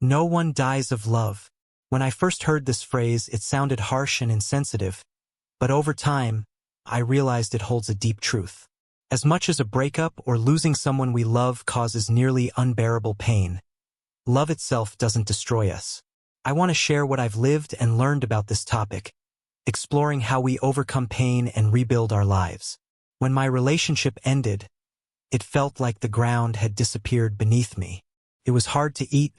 No one dies of love. When I first heard this phrase, it sounded harsh and insensitive, but over time, I realized it holds a deep truth. As much as a breakup or losing someone we love causes nearly unbearable pain, love itself doesn't destroy us. I want to share what I've lived and learned about this topic, exploring how we overcome pain and rebuild our lives. When my relationship ended, it felt like the ground had disappeared beneath me. It was hard to eat,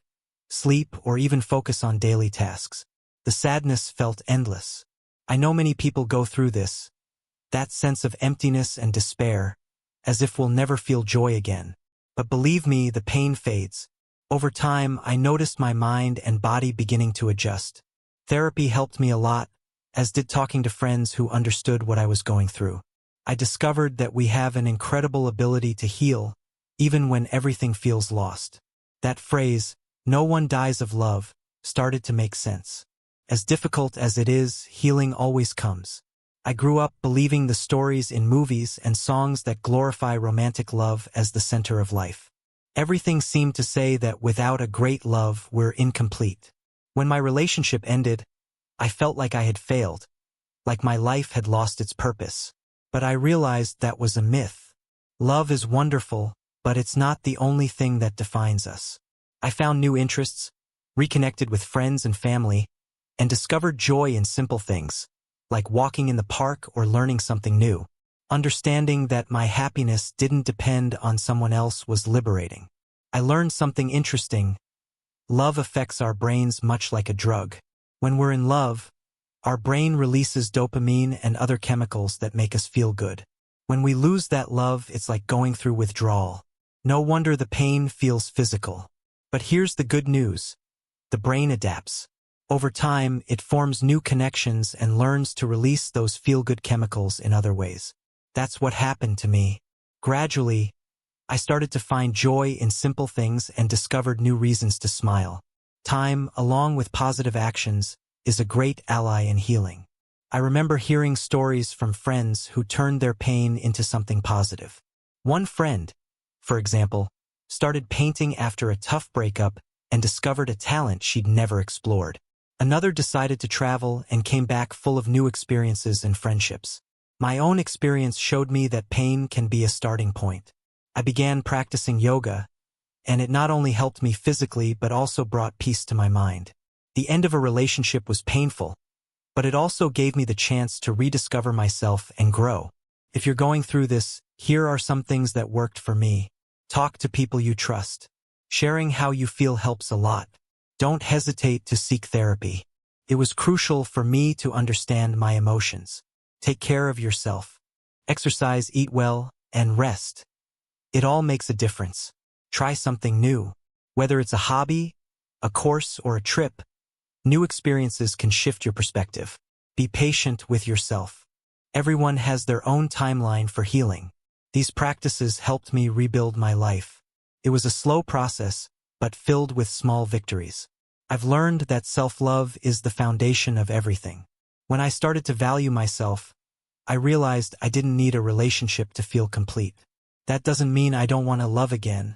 sleep, or even focus on daily tasks. The sadness felt endless. I know many people go through this, that sense of emptiness and despair, as if we'll never feel joy again. But believe me, the pain fades. Over time, I noticed my mind and body beginning to adjust. Therapy helped me a lot, as did talking to friends who understood what I was going through. I discovered that we have an incredible ability to heal, even when everything feels lost. That phrase, "no one dies of love," started to make sense. As difficult as it is, healing always comes. I grew up believing the stories in movies and songs that glorify romantic love as the center of life. Everything seemed to say that without a great love, we're incomplete. When my relationship ended, I felt like I had failed, like my life had lost its purpose. But I realized that was a myth. Love is wonderful, but it's not the only thing that defines us. I found new interests, reconnected with friends and family, and discovered joy in simple things, like walking in the park or learning something new. Understanding that my happiness didn't depend on someone else was liberating. I learned something interesting. Love affects our brains much like a drug. When we're in love, our brain releases dopamine and other chemicals that make us feel good. When we lose that love, it's like going through withdrawal. No wonder the pain feels physical. But here's the good news. The brain adapts. Over time, it forms new connections and learns to release those feel-good chemicals in other ways. That's what happened to me. Gradually, I started to find joy in simple things and discovered new reasons to smile. Time, along with positive actions, is a great ally in healing. I remember hearing stories from friends who turned their pain into something positive. One friend, for example, started painting after a tough breakup and discovered a talent she'd never explored. Another decided to travel and came back full of new experiences and friendships. My own experience showed me that pain can be a starting point. I began practicing yoga, and it not only helped me physically but also brought peace to my mind. The end of a relationship was painful, but it also gave me the chance to rediscover myself and grow. If you're going through this, here are some things that worked for me. Talk to people you trust. Sharing how you feel helps a lot. Don't hesitate to seek therapy. It was crucial for me to understand my emotions. Take care of yourself. Exercise, eat well, and rest. It all makes a difference. Try something new. Whether it's a hobby, a course, or a trip, new experiences can shift your perspective. Be patient with yourself. Everyone has their own timeline for healing. These practices helped me rebuild my life. It was a slow process, but filled with small victories. I've learned that self-love is the foundation of everything. When I started to value myself, I realized I didn't need a relationship to feel complete. That doesn't mean I don't want to love again,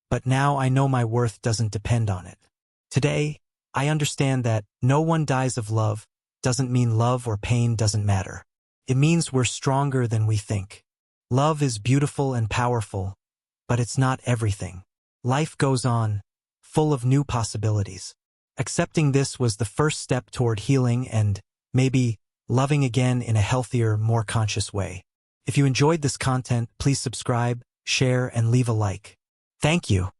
but now I know my worth doesn't depend on it. Today, I understand that no one dies of love doesn't mean love or pain doesn't matter. It means we're stronger than we think. Love is beautiful and powerful, but it's not everything. Life goes on, full of new possibilities. Accepting this was the first step toward healing and, maybe, loving again in a healthier, more conscious way. If you enjoyed this content, please subscribe, share, and leave a like. Thank you.